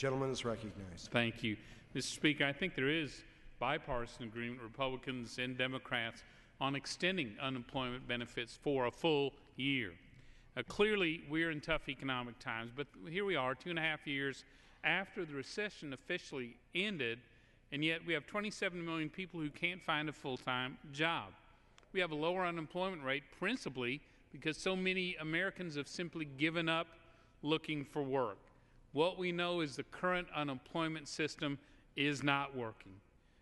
Gentleman is recognized. Thank you. Mr. Speaker, I think there is bipartisan agreement, Republicans and Democrats, on extending unemployment benefits for a full year. Clearly, we're in tough economic times, but here we are 2.5 years after the recession officially ended, and yet we have 27 million people who can't find a full-time job. We have a lower unemployment rate principally because so many Americans have simply given up looking for work. What we know is the current unemployment system is not working.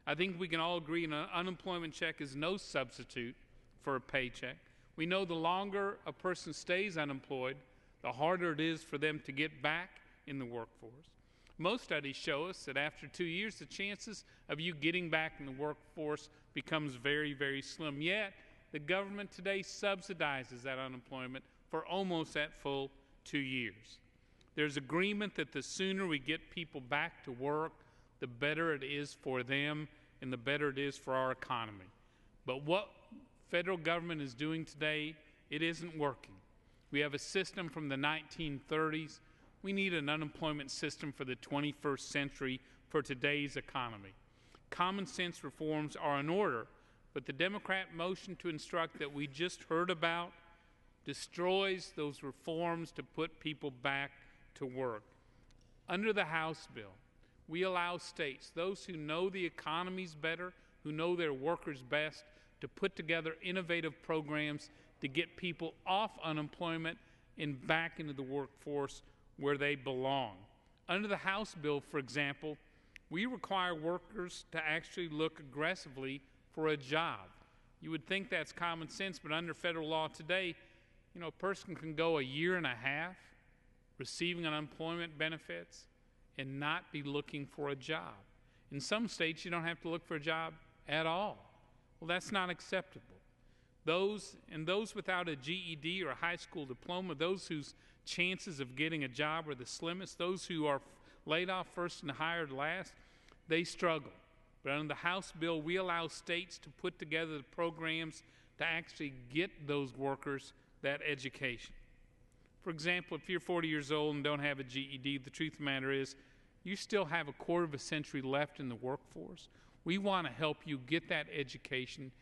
I think we can all agree an unemployment check is no substitute for a paycheck. We know the longer a person stays unemployed, the harder it is for them to get back in the workforce. Most studies show us that after 2 years, the chances of you getting back in the workforce becomes very, very slim. Yet, the government today subsidizes that unemployment for almost that full 2 years. There's agreement that the sooner we get people back to work, the better it is for them and the better it is for our economy. But what federal government is doing today, it isn't working. We have a system from the 1930s. We need an unemployment system for the 21st century for today's economy. Common sense reforms are in order, but the Democrat motion to instruct that we just heard about destroys those reforms to put people back to work. Under the House bill, we allow states, those who know the economies better, who know their workers best, to put together innovative programs to get people off unemployment and back into the workforce where they belong. Under the House bill, for example, we require workers to actually look aggressively for a job. You would think that's common sense, but under federal law today, a person can go 1.5 years receiving unemployment benefits and not be looking for a job. In some states, you don't have to look for a job at all. Well, that's not acceptable. Those without a GED or a high school diploma, those whose chances of getting a job are the slimmest, those who are laid off first and hired last, they struggle. But under the House bill, we allow states to put together the programs to actually get those workers that education. For example, if you're 40 years old and don't have a GED, the truth of the matter is you still have a quarter of a century left in the workforce. We want to help you get that education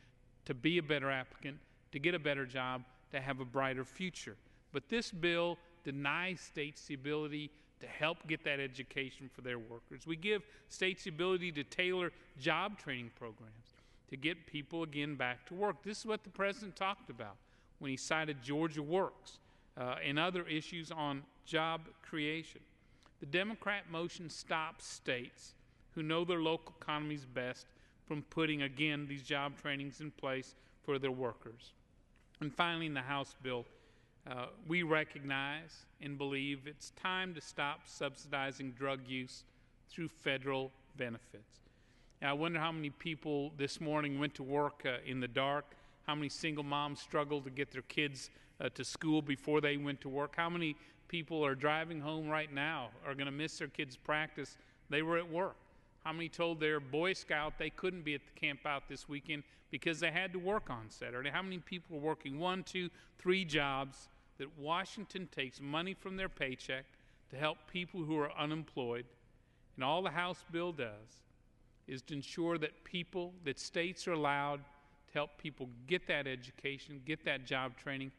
to be a better applicant, to get a better job, to have a brighter future. But this bill denies states the ability to help get that education for their workers. We give states the ability to tailor job training programs to get people again back to work. This is what the president talked about when he cited Georgia Works and other issues on job creation. The Democrat motion stops states who know their local economies best from putting, again, these job trainings in place for their workers. And finally, in the House bill, we recognize and believe it's time to stop subsidizing drug use through federal benefits. Now, I wonder how many people this morning went to work in the dark, how many single moms struggled to get their kids to school before they went to work, how many people are driving home right now are going to miss their kids' practice. They were at work. How many told their Boy Scout they couldn't be at the camp out this weekend because they had to work on Saturday? How many people are working 1, 2, 3 jobs that Washington takes money from their paycheck to help people who are unemployed? And all the House bill does is to ensure that states are allowed to help people get that education, get that job training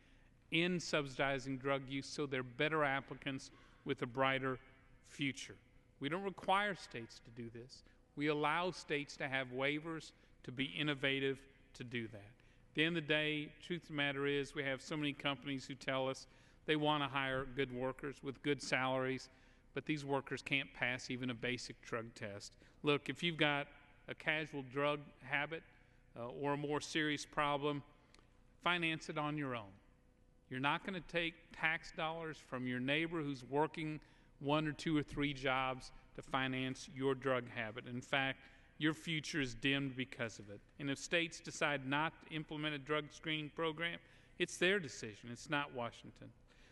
in subsidizing drug use so they're better applicants with a brighter future. We don't require states to do this. We allow states to have waivers to be innovative to do that. At the end of the day, truth of the matter is we have so many companies who tell us they want to hire good workers with good salaries, but these workers can't pass even a basic drug test. Look, if you've got a casual drug habit or a more serious problem, finance it on your own. You're not going to take tax dollars from your neighbor who's working 1 or 2 or 3 jobs to finance your drug habit. In fact, your future is dimmed because of it. And if states decide not to implement a drug screening program, it's their decision. It's not Washington.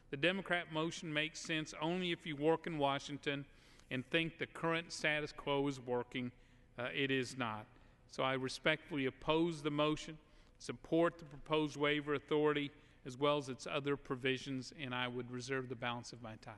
The Democrat motion makes sense only if you work in Washington and think the current status quo is working. It is not. So I respectfully oppose the motion, support the proposed waiver authority, as well as its other provisions, and I would reserve the balance of my time.